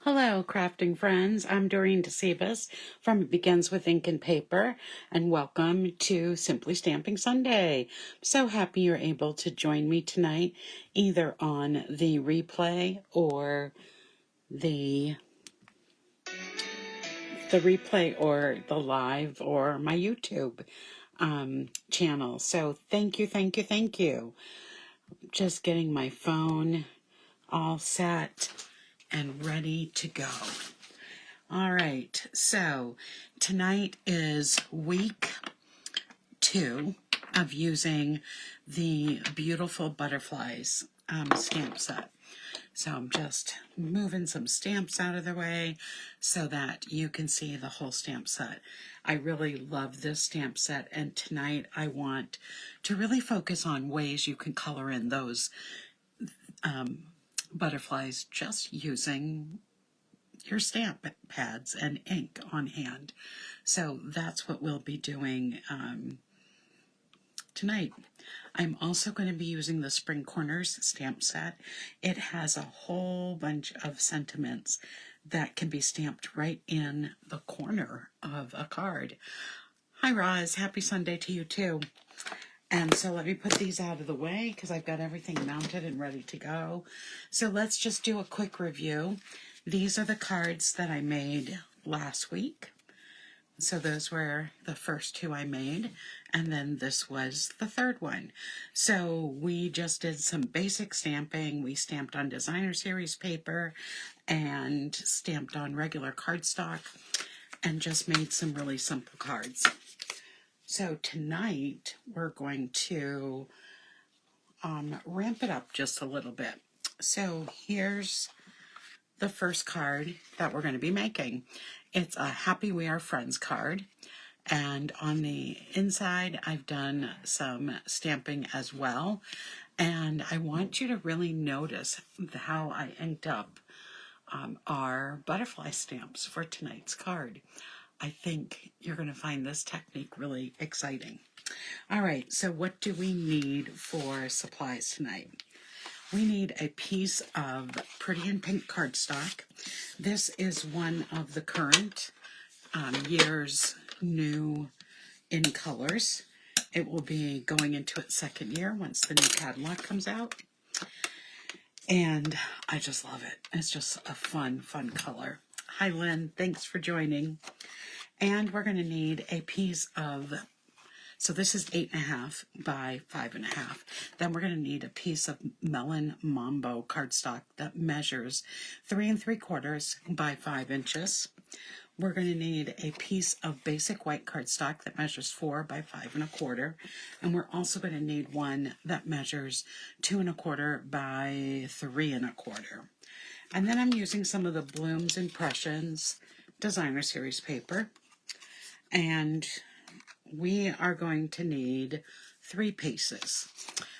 Hello, crafting friends. I'm Doreen DeCebus from It Begins with Ink and Paper, and welcome to Simply Stamping Sunday. I'm so happy you're able to join me tonight, either on the replay or the live or my YouTube channel. So thank you. Just getting my phone all set and ready to go. All right, so tonight is week 2 of using the beautiful butterflies stamp set. So I'm just moving some stamps out of the way so that you can see the whole stamp set. I really love this stamp set, and tonight I want to really focus on ways you can color in those butterflies just using your stamp pads and ink on hand. So that's what we'll be doing tonight. I'm also going to be using the Spring Corners stamp set. It has a whole bunch of sentiments that can be stamped right in the corner of a card. Hi Roz, happy Sunday to you too. And so let me put these out of the way because I've got everything mounted and ready to go. So let's just do a quick review. These are the cards that I made last week. So those were the first 2 I made, and then this was the third one. So we just did some basic stamping. We stamped on designer series paper and stamped on regular cardstock and just made some really simple cards. So tonight we're going to ramp it up just a little bit. So here's the first card that we're going to be making. It's a Happy We Are Friends card, and on the inside I've done some stamping as well, and I want you to really notice how I inked up our butterfly stamps for tonight's card. I think you're going to find this technique really exciting. All right, so what do we need for supplies tonight? We need a piece of Pretty in Pink cardstock. This is one of the current year's new in colors. It will be going into its second year once the new catalog comes out. And I just love it. It's just a fun color. Hi Lynn, thanks for joining. And we're going to need a piece of, so this is 8.5 by 5.5. Then we're going to need a piece of Melon Mambo cardstock that measures 3 3/4 by 5 inches. We're going to need a piece of basic white cardstock that measures 4 by 5 1/4. And we're also going to need one that measures 2 1/4 by 3 1/4. And then I'm using some of the Bloom's Impressions designer series paper. And we are going to need 3 pieces.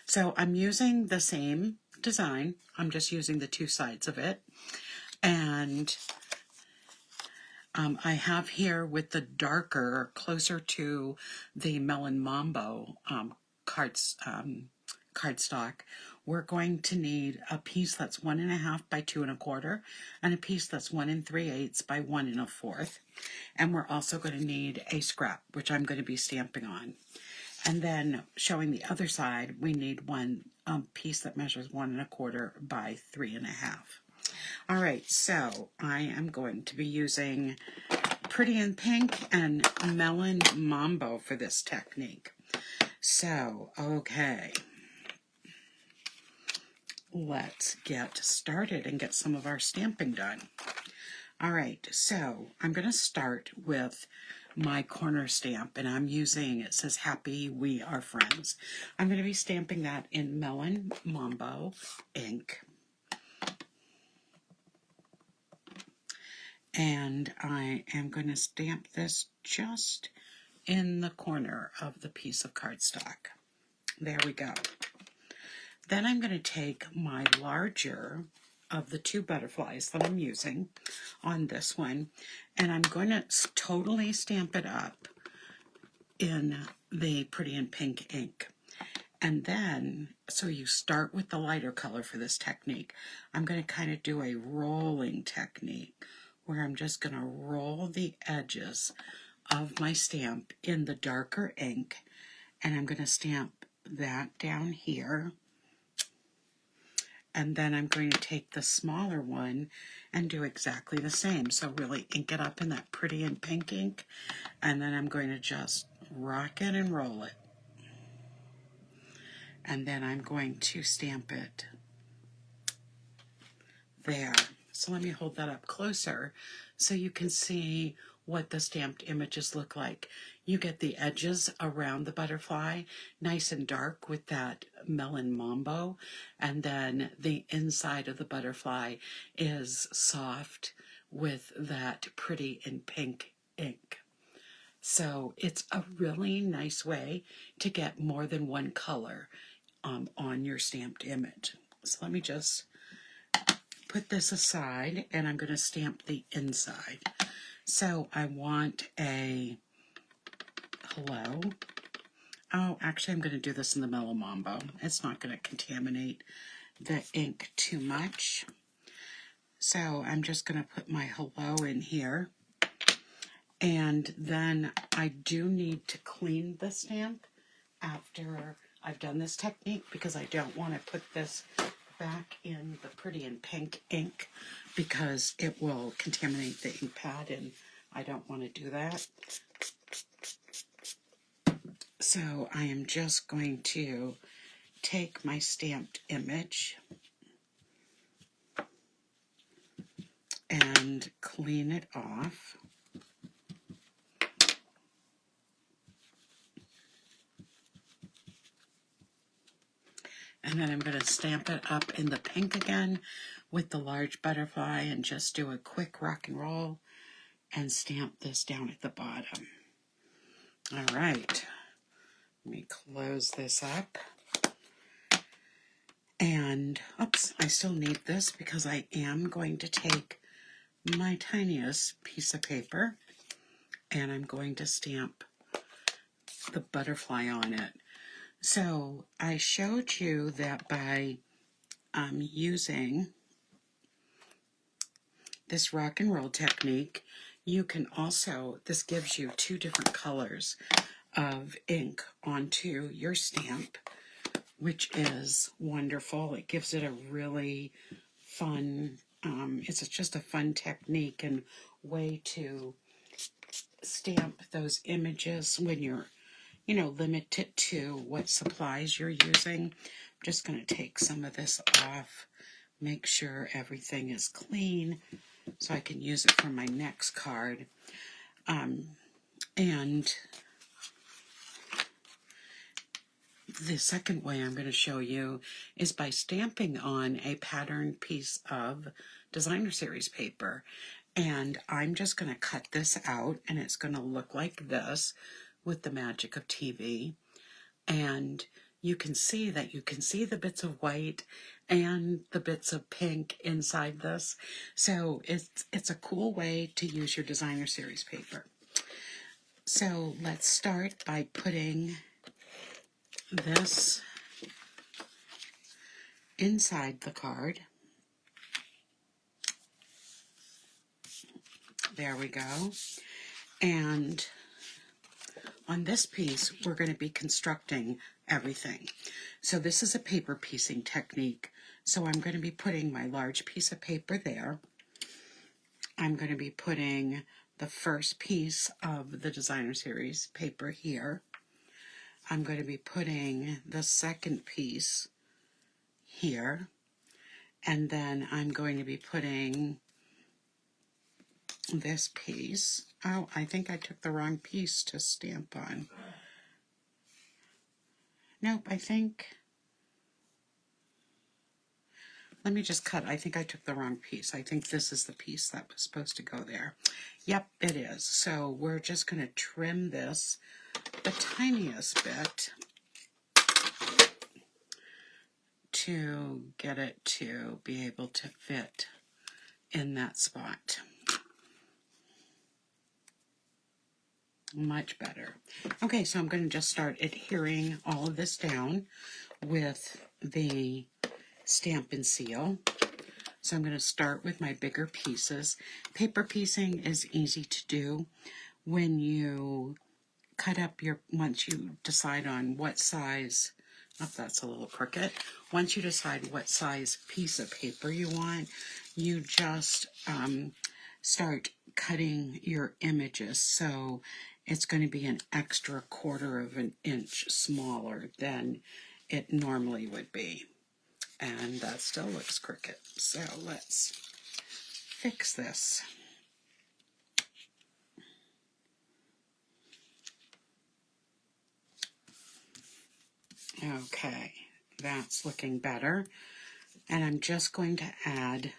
So I'm using the same design. I'm just using the 2 sides of it. And I have here with the darker, closer to the Melon Mambo cardstock, we're going to need a piece that's 1.5 by 2 1/4 and a piece that's 1 3/8 by 1 1/4. And we're also going to need a scrap, which I'm going to be stamping on. And then showing the other side, we need one piece that measures 1 1/4 by 3 1/2. All right, so I am going to be using Pretty in Pink and Melon Mambo for this technique. So, okay. Let's get started and get some of our stamping done. All right, so I'm going to start with my corner stamp, and I'm using, it says Happy We Are Friends. I'm going to be stamping that in Melon Mambo ink. And I am going to stamp this just in the corner of the piece of cardstock. There we go. Then I'm going to take my larger of the 2 butterflies that I'm using on this one, and I'm going to totally stamp it up in the Pretty in Pink ink. And then, so you start with the lighter color for this technique. I'm going to kind of do a rolling technique where I'm just going to roll the edges of my stamp in the darker ink, and I'm going to stamp that down here. And then I'm going to take the smaller one and do exactly the same. So really ink it up in that pretty and pink ink, and then I'm going to just rock it and roll it. And then I'm going to stamp it there. So let me hold that up closer so you can see what the stamped images look like. You get the edges around the butterfly nice and dark with that Melon Mambo, and then the inside of the butterfly is soft with that pretty and pink ink. So it's a really nice way to get more than one color on your stamped image. So let me just put this aside, and I'm going to stamp the inside. So I want a hello. Oh, actually I'm going to do this in the Melon Mambo. It's not going to contaminate the ink too much. So I'm just going to put my hello in here. And then I do need to clean the stamp after I've done this technique, because I don't want to put this back in the pretty and pink ink because it will contaminate the ink pad, and I don't want to do that. So I am just going to take my stamped image and clean it off. And then I'm going to stamp it up in the pink again with the large butterfly and just do a quick rock and roll and stamp this down at the bottom. All right, let me close this up. And, oops, I still need this because I am going to take my tiniest piece of paper and I'm going to stamp the butterfly on it. So I showed you that by using this rock and roll technique, you can also, this gives you two different colors of ink onto your stamp, which is wonderful. It gives it a really fun, it's just a fun technique and way to stamp those images when you're, limited to what supplies you're using. I'm just going to take some of this off, make sure everything is clean so I can use it for my next card. And the second way I'm going to show you is by stamping on a patterned piece of designer series paper. And I'm just going to cut this out, and it's going to look like this with the magic of TV. And you can see that you can see the bits of white and the bits of pink inside this. So it's a cool way to use your designer series paper. So let's start by putting this inside the card. There we go. And on this piece, we're going to be constructing everything. So this is a paper piecing technique. So I'm going to be putting my large piece of paper there. I'm going to be putting the first piece of the designer series paper here. I'm going to be putting the second piece here. And then I'm going to be putting this piece. Oh, I think I took the wrong piece to stamp on. Nope, let me just cut. I think I took the wrong piece. I think this is the piece that was supposed to go there. Yep, it is. So we're just going to trim this the tiniest bit to get it to be able to fit in that spot. Much better. Okay, so I'm going to just start adhering all of this down with the Stamp and Seal. So I'm going to start with my bigger pieces. Paper piecing is easy to do when you cut up once you decide on what size, oh, that's a little crooked. Once you decide what size piece of paper you want, you just start cutting your images. So it's going to be an extra 1/4 of an inch smaller than it normally would be. And that still looks crooked. So let's fix this. Okay, that's looking better. And I'm just going to add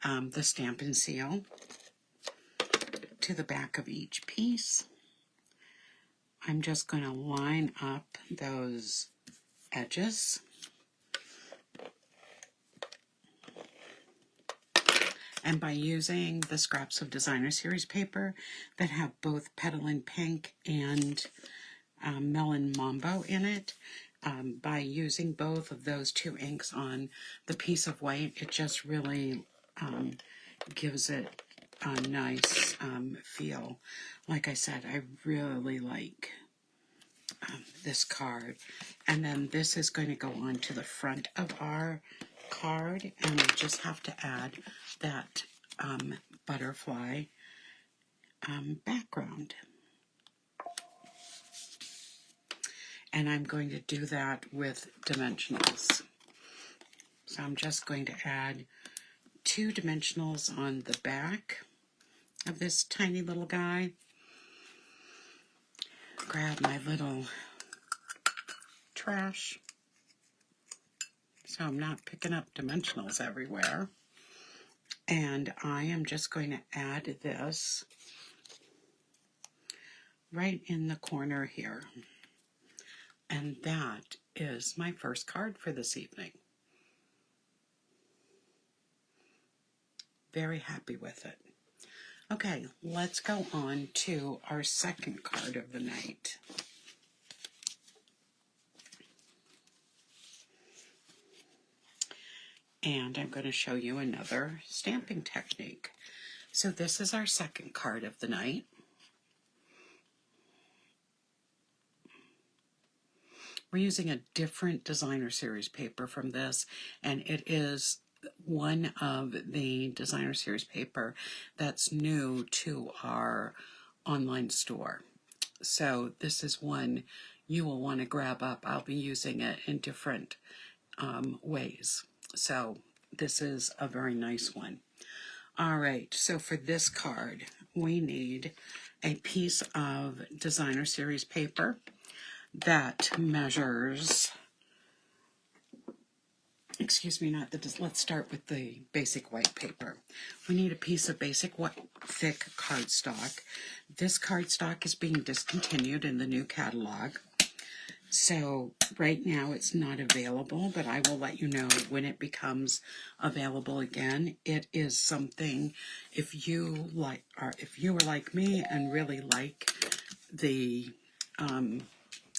the Stamp and Seal to the back of each piece. I'm just going to line up those edges. And by using the scraps of Designer Series paper that have both Petal and Pink and Melon Mambo in it, by using both of those 2 inks on the piece of white, it just really gives it a nice feel. Like I said, I really like this card. And then this is going to go on to the front of our card, and we just have to add that butterfly background. And I'm going to do that with dimensionals. So I'm just going to add 2 dimensionals on the back of this tiny little guy. Grab my little trash so I'm not picking up dimensionals everywhere. And I am just going to add this right in the corner here. And that is my first card for this evening. Very happy with it. Okay, let's go on to our second card of the night. And I'm going to show you another stamping technique. So this is our second card of the night. We're using a different Designer Series paper from this, and it is one of the Designer Series paper that's new to our online store. So this is one you will want to grab up. I'll be using it in different ways. So this is a very nice one. All right, so for this card, we need a piece of Designer Series paper that measures, excuse me, let's start with the basic white paper. We need a piece of basic white, thick cardstock. This cardstock is being discontinued in the new catalog. So right now it's not available, but I will let you know when it becomes available again. It is something, if you are like me and really like the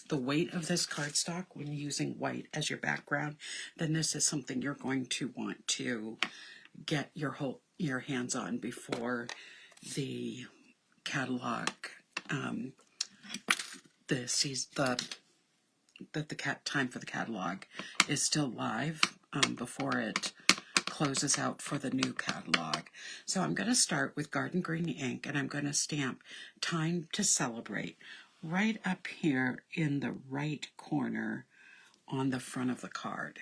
weight of this cardstock when using white as your background, then this is something you're going to want to get your hands on before the catalog, time for the catalog is still live before it closes out for the new catalog. So I'm going to start with Garden Green ink, and I'm going to stamp Time to Celebrate right up here in the right corner on the front of the card.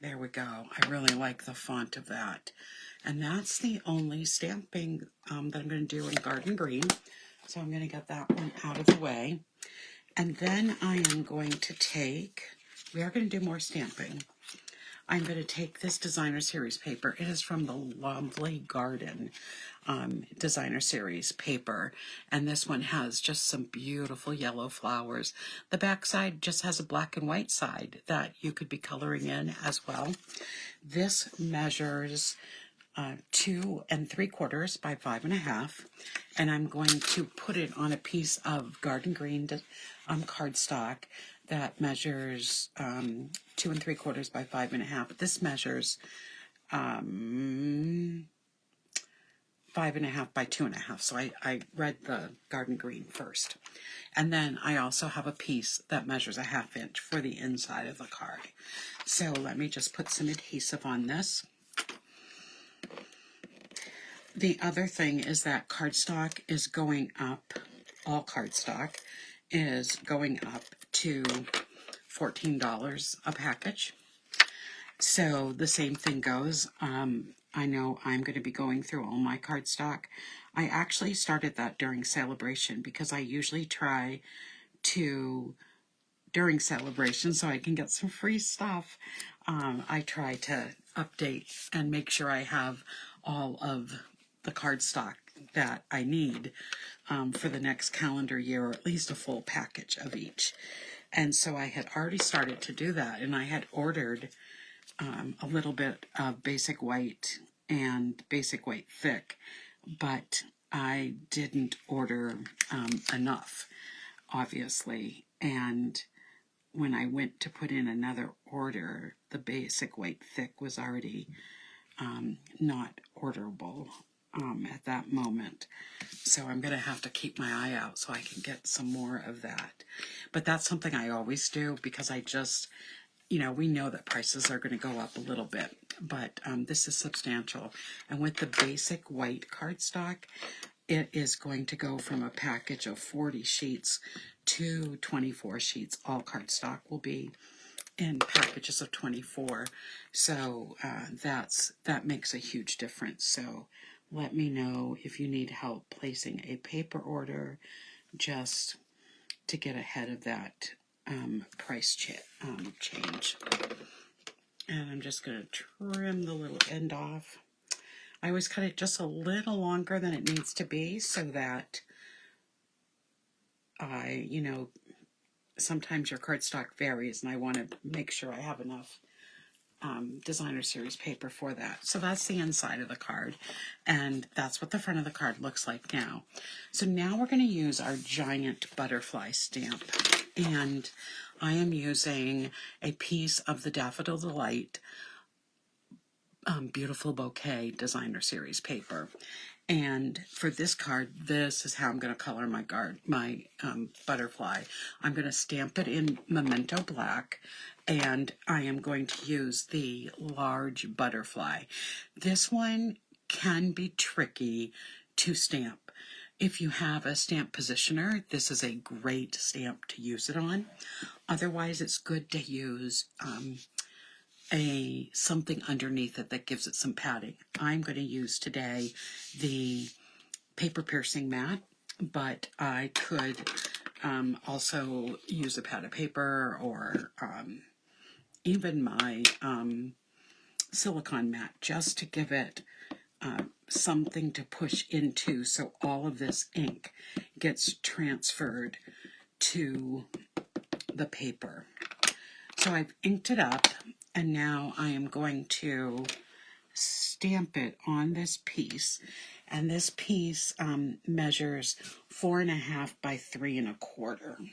There we go. I really like the font of that. And that's the only stamping that I'm going to do in Garden Green. So I'm going to get that one out of the way. And then I am going to we are going to do more stamping. I'm going to take this Designer Series paper. It is from the Lovely Garden Designer Series paper. And this one has just some beautiful yellow flowers. The back side just has a black and white side that you could be coloring in as well. This measures 2 3/4 by 5.5, and I'm going to put it on a piece of garden green cardstock that measures 2 3/4 by 5.5. This measures 5.5 by 2.5. So I read the garden green first. And then I also have a piece that measures 1/2 inch for the inside of the card. So let me just put some adhesive on this. The other thing is that cardstock is going up, all cardstock is going up to $14 a package. So the same thing goes. I know I'm going to be going through all my cardstock. I actually started that during Celebration because I usually try to, during Celebration, so I can get some free stuff, I try to update and make sure I have all of the cardstock that I need for the next calendar year, or at least a full package of each. And so I had already started to do that, and I had ordered a little bit of basic white and basic white thick, but I didn't order enough, obviously. And when I went to put in another order, the basic white thick was already not orderable at that moment. So I'm going to have to keep my eye out so I can get some more of that. But that's something I always do because I just, you know, we know that prices are going to go up a little bit, but this is substantial. And with the basic white cardstock, it is going to go from a package of 40 sheets to 24 sheets. All cardstock will be in packages of 24. So that makes a huge difference. So let me know if you need help placing a paper order just to get ahead of that price change. And I'm just going to trim the little end off. I always cut it just a little longer than it needs to be so that you know, sometimes your cardstock varies and I want to make sure I have enough designer series paper for that. So that's the inside of the card, and that's what the front of the card looks like now. So now we're going to use our giant butterfly stamp, and I am using a piece of the Daffodil Delight Beautiful Bokeh designer series paper. And for this card, this is how I'm going to color my butterfly. I'm going to stamp it in Memento Black, and I am going to use the large butterfly. This one can be tricky to stamp. If you have a stamp positioner, this is a great stamp to use it on. Otherwise, it's good to use something underneath it that gives it some padding. I'm going to use today the paper piercing mat, but I could also use a pad of paper or even my silicone mat just to give it something to push into so all of this ink gets transferred to the paper. So I've inked it up, and now I am going to stamp it on this piece. And this piece measures 4.5 by 3 1/4.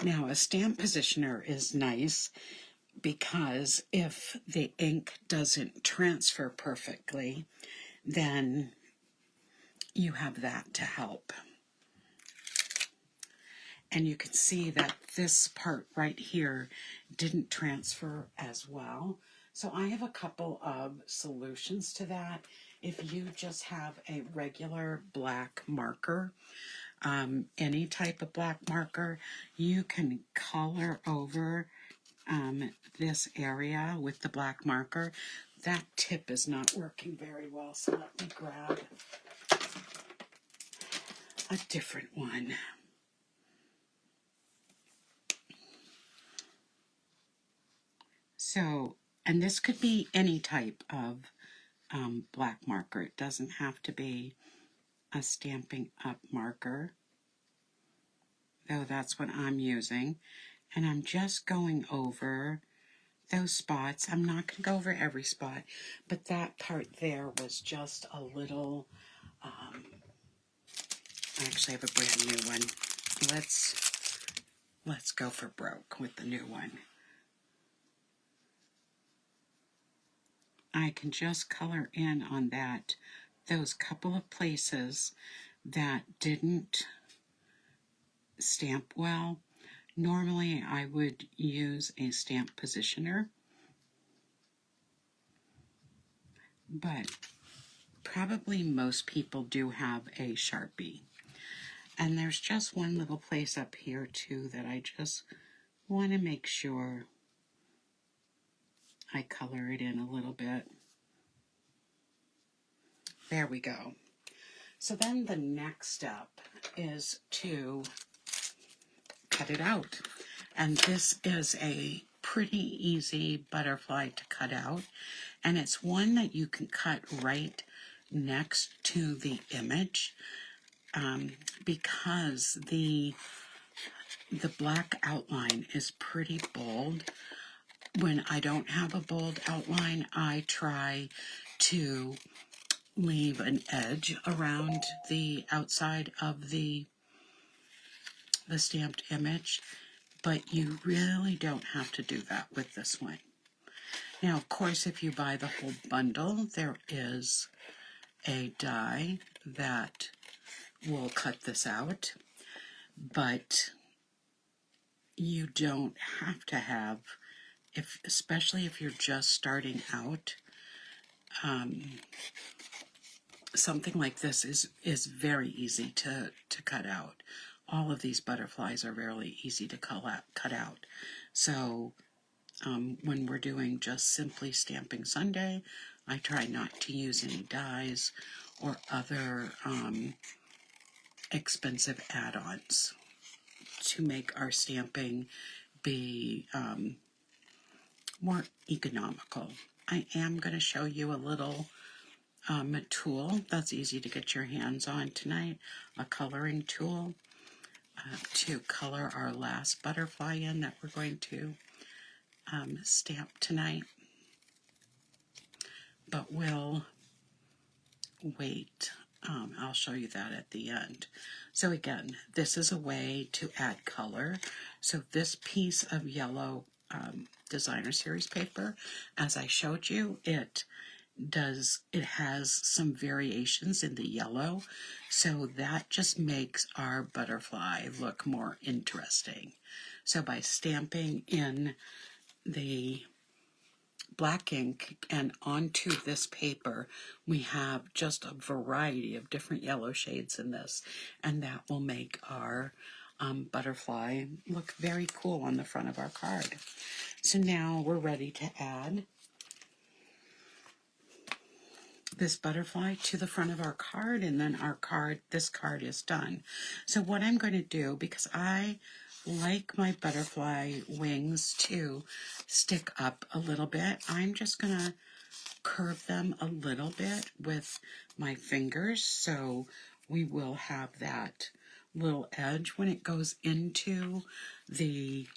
Now a stamp positioner is nice because if the ink doesn't transfer perfectly, then you have that to help. And you can see that this part right here didn't transfer as well. So I have a couple of solutions to that. If you just have a regular black marker, any type of black marker, you can color over this area with the black marker. That tip is not working very well, so let me grab a different one. So, and this could be any type of black marker. It doesn't have to be a Stampin' Up marker, though that's what I'm using. And I'm just going over those spots. I'm not going to go over every spot, but that part there was just a little, I actually have a brand new one. Let's go for broke with the new one. I can just color in on those couple of places that didn't stamp well. Normally I would use a stamp positioner, but probably most people do have a Sharpie. And there's just one little place up here too that I just want to make sure I color it in a little bit. There we go. So then the next step is to cut it out. And this is a pretty easy butterfly to cut out. And it's one that you can cut right next to the image because the black outline is pretty bold. When I don't have a bold outline, I try to leave an edge around the outside of the stamped image, but you really don't have to do that with this one. Now, of course, if you buy the whole bundle, there is a die that will cut this out, but you don't have to have, especially if you're just starting out. Something like this is very easy to cut out. All of these butterflies are really easy to cut out. So when we're doing just simply Stamping Sunday, I try not to use any dies or other expensive add-ons to make our stamping be more economical. I am going to show you a little tool that's easy to get your hands on tonight, a coloring tool to color our last butterfly in that we're going to stamp tonight. But we'll wait. I'll show you that at the end. So again, this is a way to add color. So this piece of yellow designer series paper, as I showed you, it has some variations in the yellow, so that just makes our butterfly look more interesting. So by stamping in the black ink and onto this paper, we have just a variety of different yellow shades in this, and that will make our butterfly look very cool on the front of our card. So now we're ready to add this butterfly to the front of our card, and then this card is done. So what I'm going to do, because I like my butterfly wings to stick up a little bit, I'm just going to curve them a little bit with my fingers, so we will have that little edge when it goes into the,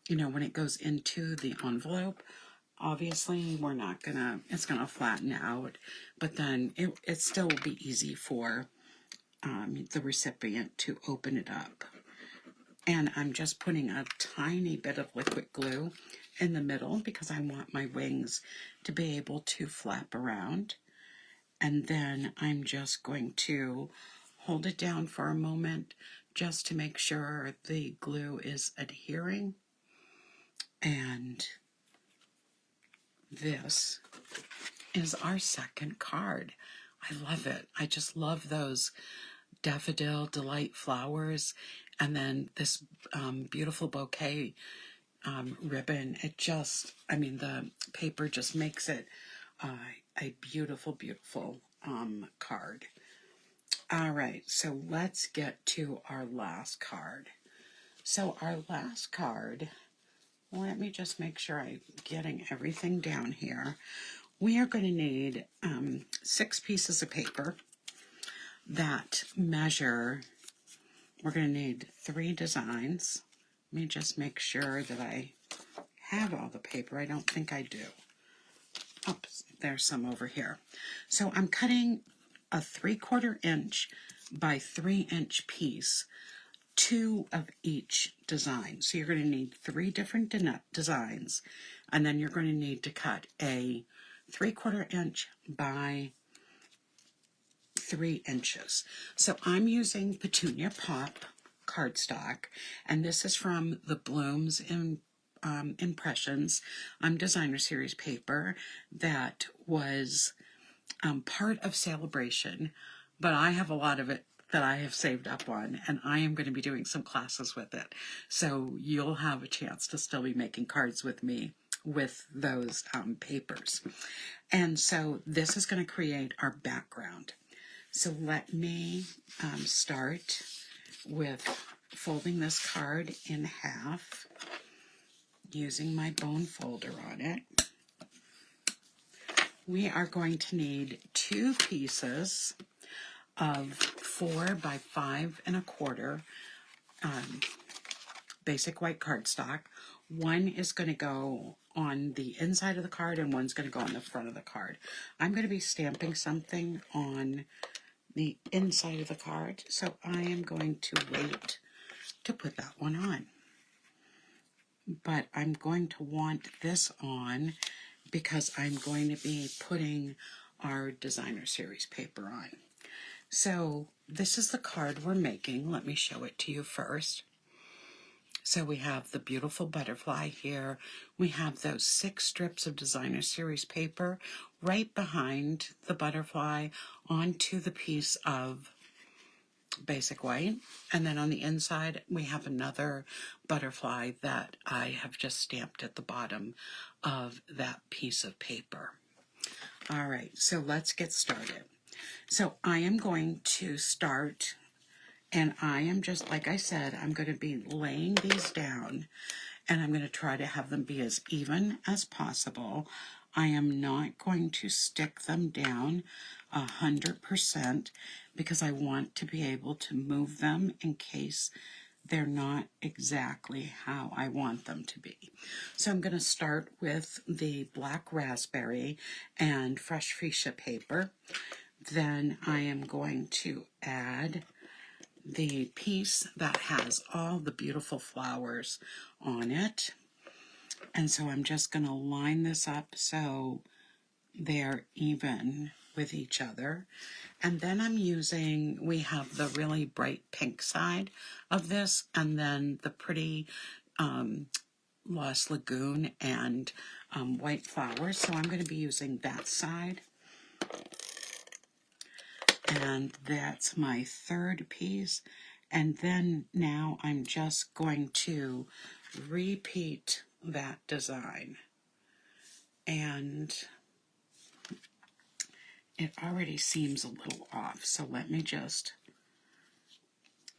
when it goes into the envelope. Obviously, it's gonna flatten out, but then it still will be easy for the recipient to open it up. And I'm just putting a tiny bit of liquid glue in the middle because I want my wings to be able to flap around. And then I'm just going to hold it down for a moment just to make sure the glue is adhering. And this is our second card. I love it. I just love those daffodil delight flowers, and then this beautiful bouquet ribbon. The paper just makes it a beautiful, beautiful card. All right, so let's get to our last card. So our last card, let me just make sure I'm getting everything down here. We are going to need 6 pieces of paper that measure. We're going to need 3 designs. Let me just make sure that I have all the paper. I don't think I do. Oops, there's some over here. So I'm cutting a 3/4 inch by 3-inch piece, 2 of each design. So you're going to need 3 different designs, and then you're going to need to cut a 3/4 inch by 3 inches. So I'm using Petunia Pop cardstock, and this is from the Blooms Impressions Designer Series paper that was part of Celebration, but I have a lot of it that I have saved up on, and I am going to be doing some classes with it. So you'll have a chance to still be making cards with me with those papers. And so this is going to create our background. So let me start with folding this card in half using my bone folder on it. We are going to need 2 pieces of 4 by 5 1/4 basic white cardstock. One is going to go on the inside of the card and one's going to go on the front of the card. I'm going to be stamping something on the inside of the card, so I am going to wait to put that one on. But I'm going to want this on because I'm going to be putting our Designer Series paper on. So this is the card we're making. Let me show it to you first. So we have the beautiful butterfly here. We have those 6 strips of Designer Series paper right behind the butterfly onto the piece of basic white. And then on the inside, we have another butterfly that I have just stamped at the bottom of that piece of paper. All right, so let's get started. So I am going to start, and I am just, like I said, I'm going to be laying these down, and I'm going to try to have them be as even as possible. I am not going to stick them down 100% because I want to be able to move them in case they're not exactly how I want them to be. So I'm going to start with the black raspberry and fresh fuchsia paper. Then I am going to add the piece that has all the beautiful flowers on it. And so I'm just going to line this up so they're even with each other. And then I'm using, we have the really bright pink side of this, and then the pretty Lost Lagoon and white flowers. So I'm going to be using that side. And that's my 3rd piece. And then now I'm just going to repeat that design. And it already seems a little off, so let me just,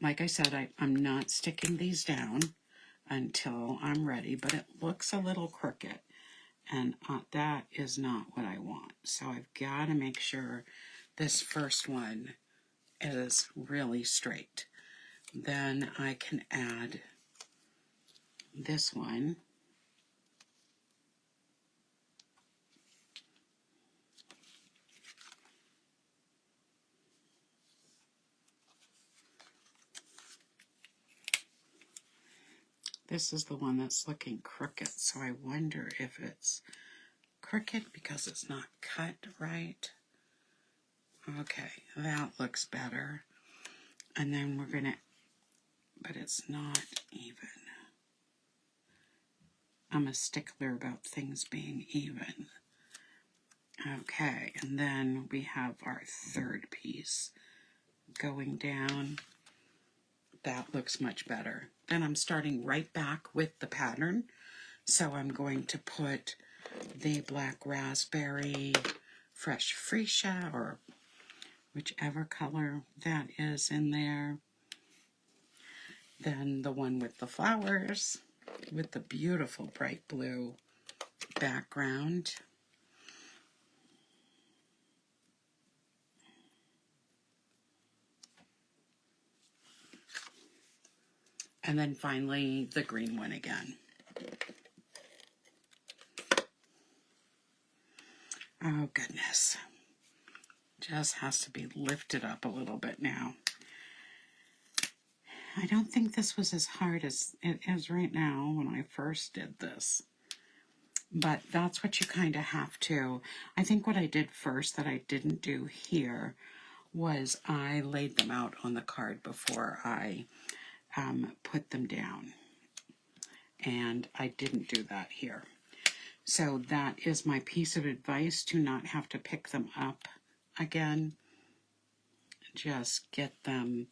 like I said, I'm not sticking these down until I'm ready, but it looks a little crooked, and that is not what I want. So I've got to make sure this first one is really straight. Then I can add this one. This is the one that's looking crooked, so I wonder if it's crooked because it's not cut right. Okay, that looks better. And then we're going to, but it's not even. I'm a stickler about things being even. Okay, and then we have our 3rd piece going down. That looks much better. Then I'm starting right back with the pattern. So I'm going to put the black raspberry, fresh fuchsia, or whichever color that is in there. Then the one with the flowers, with the beautiful bright blue background. And then finally the green one again. Oh goodness. Just has to be lifted up a little bit now. I don't think this was as hard as it is right now when I first did this. But that's what you kind of have to. I think what I did first that I didn't do here was I laid them out on the card before I put them down. And I didn't do that here. So that is my piece of advice, to not have to pick them up again. Just get them,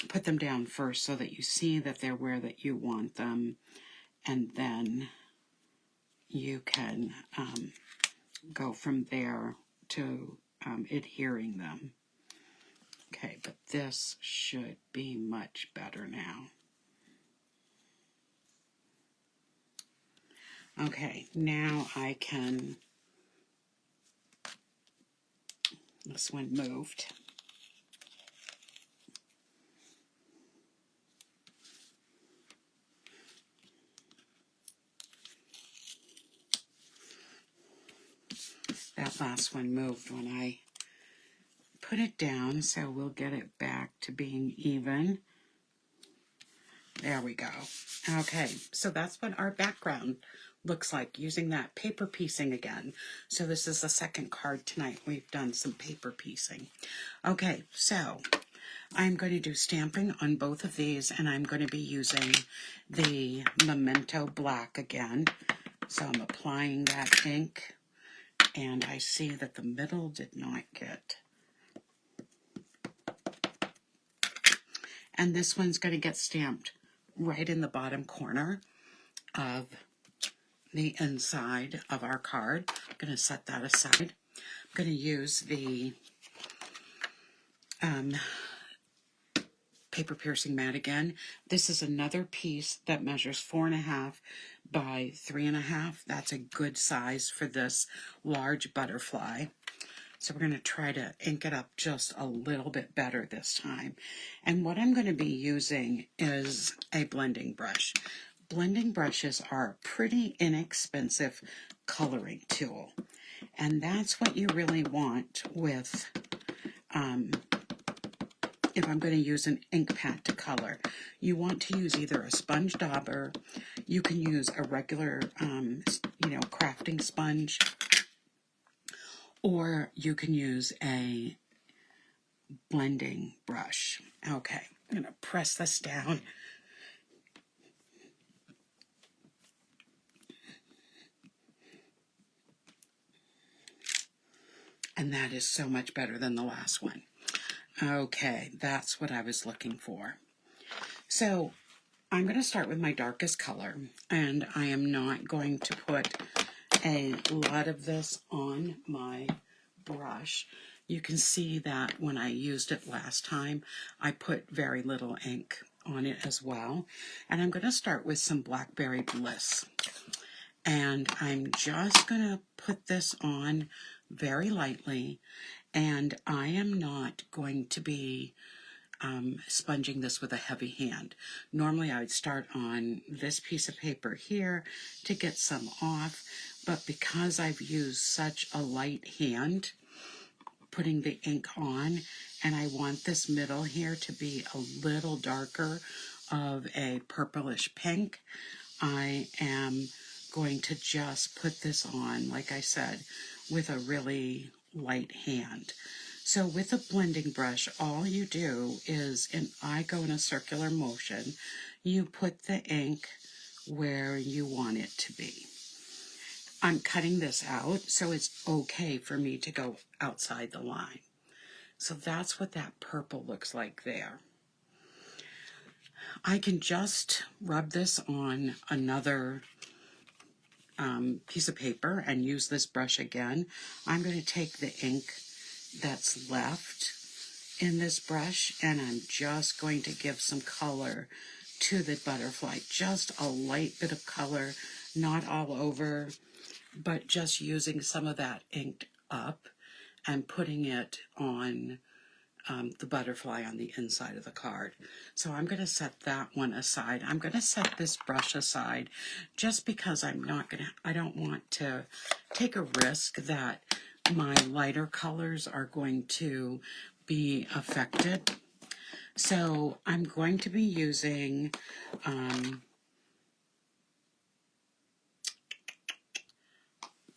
put them down first so that you see that they're where that you want them, and then you can go from there to adhering them. Okay, but this should be much better now. Okay, now I can, this one moved. That last one moved when I put it down, so we'll get it back to being even. There we go. Okay, so that's what our background looks like using that paper piecing again. So this is the second card tonight. We've done some paper piecing. Okay, so I'm going to do stamping on both of these, and I'm going to be using the Memento Black again. So I'm applying that ink, and I see that the middle did not get. And this one's going to get stamped right in the bottom corner of the inside of our card. I'm going to set that aside. I'm going to use the paper piercing mat again. This is another piece that measures 4.5 by 3.5. That's a good size for this large butterfly. So we're going to try to ink it up just a little bit better this time. And what I'm going to be using is a blending brush. Blending brushes are a pretty inexpensive coloring tool. And that's what you really want with, if I'm going to use an ink pad to color. You want to use either a sponge dauber, you can use a regular, crafting sponge, or you can use a blending brush. Okay, I'm going to press this down. And that is so much better than the last one. Okay, that's what I was looking for. So I'm going to start with my darkest color, and I am not going to put a lot of this on my brush. You can see that when I used it last time, I put very little ink on it as well. And I'm going to start with some Blackberry Bliss. And I'm just going to put this on very lightly, and I am not going to be sponging this with a heavy hand. Normally I would start on this piece of paper here to get some off, but because I've used such a light hand putting the ink on, and I want this middle here to be a little darker of a purplish pink, I am going to just put this on, like I said, with a really light hand. So with a blending brush, all you do is, and I go in a circular motion, you put the ink where you want it to be. I'm cutting this out, so it's okay for me to go outside the line. So that's what that purple looks like there. I can just rub this on another piece of paper and use this brush again. I'm going to take the ink that's left in this brush, and I'm just going to give some color to the butterfly. Just a light bit of color, not all over, but just using some of that inked up and putting it on the butterfly on the inside of the card. So I'm going to set that one aside. I'm going to set this brush aside just because I don't want to take a risk that my lighter colors are going to be affected. So I'm going to be using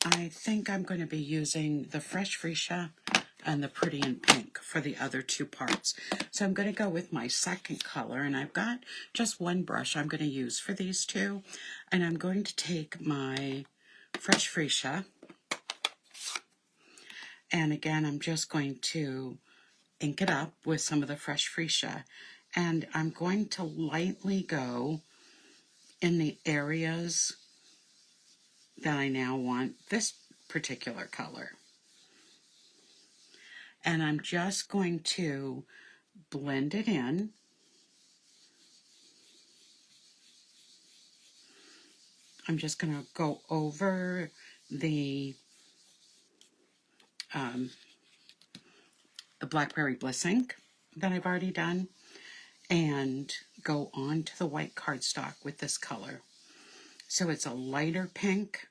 I think I'm going to be using the Fresh Freesia and the Pretty in Pink for the other two parts. So I'm going to go with my second color, and I've got just one brush I'm going to use for these two. And I'm going to take my Fresh Freesia, and again I'm just going to ink it up with some of the Fresh Freesia. And I'm going to lightly go in the areas that I now want this particular color. And I'm just going to blend it in. I'm just going to go over the Blackberry Bliss ink that I've already done and go on to the white cardstock with this color. So it's a lighter pink,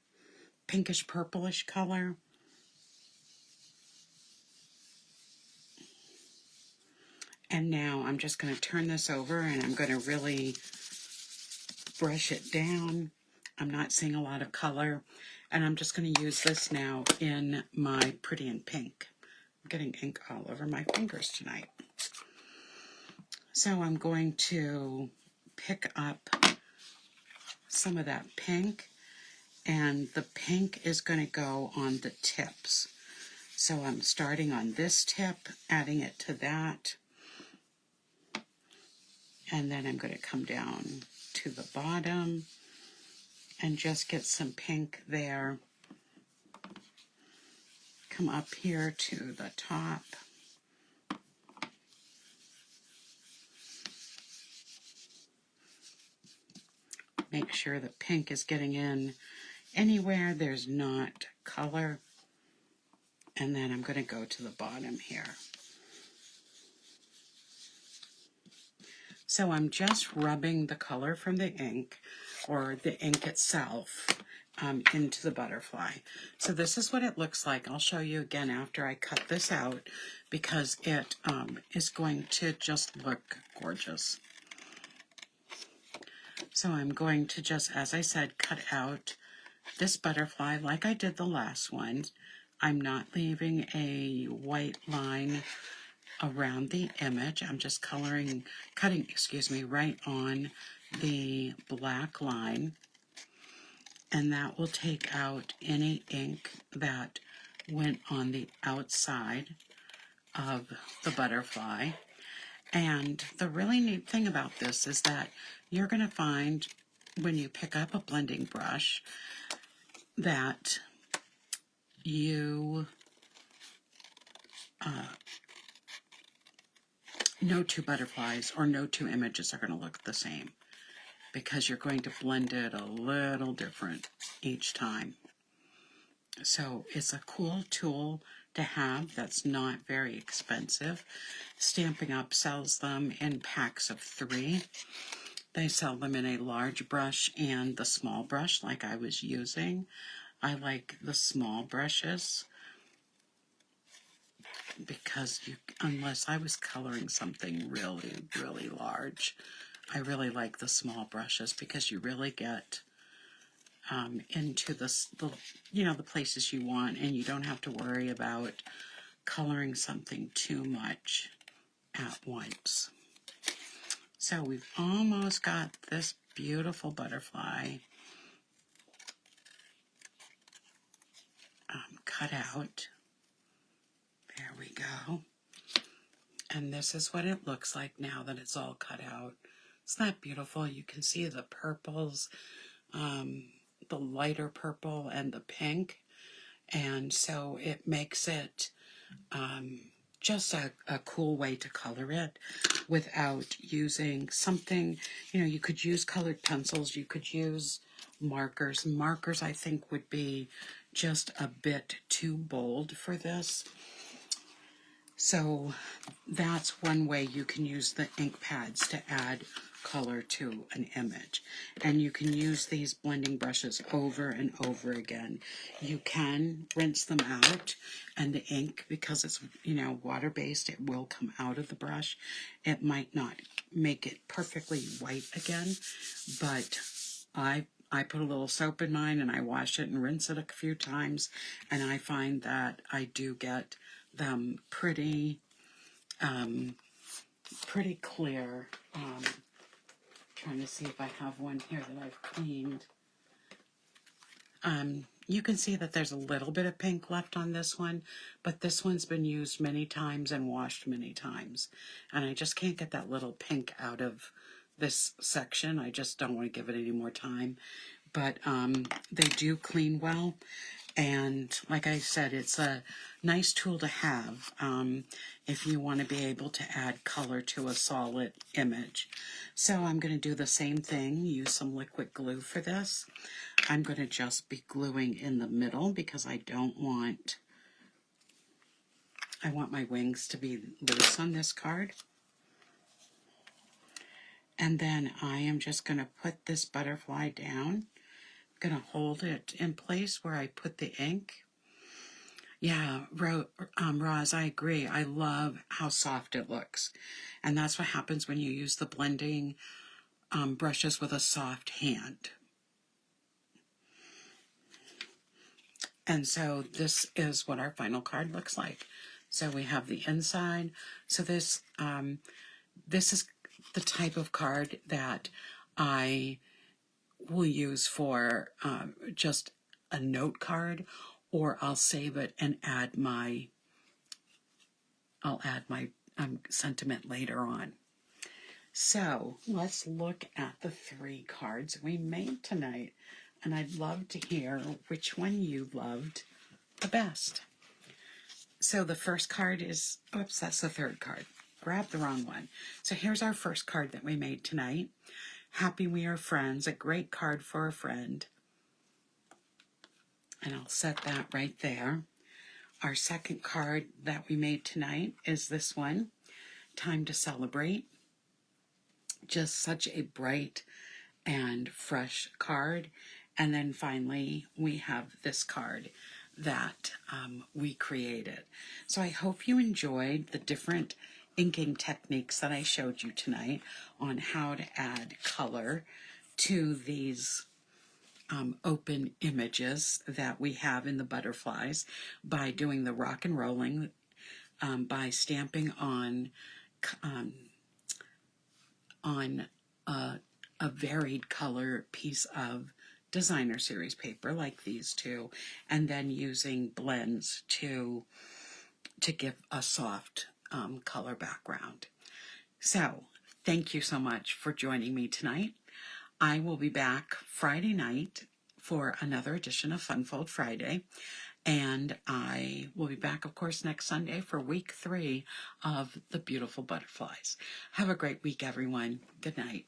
pinkish purplish color. And now I'm just going to turn this over and I'm going to really brush it down. I'm not seeing a lot of color, and I'm just going to use this now in my Pretty in Pink. I'm getting ink all over my fingers tonight. So I'm going to pick up some of that pink, and the pink is going to go on the tips. So I'm starting on this tip, adding it to that, and then I'm going to come down to the bottom and just get some pink there. Come up here to the top. Make sure the pink is getting in anywhere there's not color. And then I'm going to go to the bottom here. So I'm just rubbing the color from the ink, or the ink itself, into the butterfly. So this is what it looks like. I'll show you again after I cut this out, because it is going to just look gorgeous. So I'm going to just, as I said, cut out this butterfly like I did the last one. I'm not leaving a white line around the image. I'm just cutting, right on the black line. And that will take out any ink that went on the outside of the butterfly. And the really neat thing about this is that you're going to find when you pick up a blending brush that you no two butterflies or no two images are going to look the same, because you're going to blend it a little different each time. So it's a cool tool to have that's not very expensive. Stampin' Up! Sells them in packs of 3. They sell them in a large brush and the small brush like I was using. I like the small brushes because unless I was coloring something really, really large, I really like the small brushes because you really get into the places you want, and you don't have to worry about coloring something too much at once. So we've almost got this beautiful butterfly cut out. There we go. And this is what it looks like now that it's all cut out. Isn't that beautiful? You can see the purples, the lighter purple and the pink. And so it makes it just a cool way to color it without using something. You could use colored pencils, you could use markers. Markers, I think, would be just a bit too bold for this. So that's one way you can use the ink pads to add color to an image. And you can use these blending brushes over and over again. You can rinse them out, and the ink, because it's, you know, water-based, it will come out of the brush. It might not make it perfectly white again, but I put a little soap in mine and I wash it and rinse it a few times, and I find that I do get them pretty clear. Trying to see if I have one here that I've cleaned. You can see that there's a little bit of pink left on this one, but this one's been used many times and washed many times. And I just can't get that little pink out of this section. I just don't want to give it any more time. But they do clean well. And like I said, it's a nice tool to have if you want to be able to add color to a solid image. So I'm going to do the same thing, use some liquid glue for this. I'm going to just be gluing in the middle because I want my wings to be loose on this card. And then I am just going to put this butterfly down. Going to hold it in place where I put the ink. Yeah, Roz, I agree. I love how soft it looks. And that's what happens when you use the blending brushes with a soft hand. And so this is what our final card looks like. So we have the inside. So this is the type of card that I will use for just a note card, or I'll save it and I'll add my sentiment later on. So let's look at the 3 cards we made tonight, and I'd love to hear which one you loved the best. So the first card is, oops, that's the 3rd card. Grabbed the wrong one. So here's our first card that we made tonight. Happy We Are Friends, a great card for a friend. And I'll set that right there. Our second card that we made tonight is this one, Time to Celebrate. Just such a bright and fresh card. And then finally, we have this card that we created. So I hope you enjoyed the different inking techniques that I showed you tonight on how to add color to these open images that we have in the butterflies by doing the rock and rolling, by stamping on a varied color piece of designer series paper like these two, and then using blends to give a soft color background. So thank you so much for joining me tonight. I will be back Friday night for another edition of Funfold Friday, and I will be back, of course, next Sunday for week 3 of The Beautiful Butterflies. Have a great week, everyone. Good night.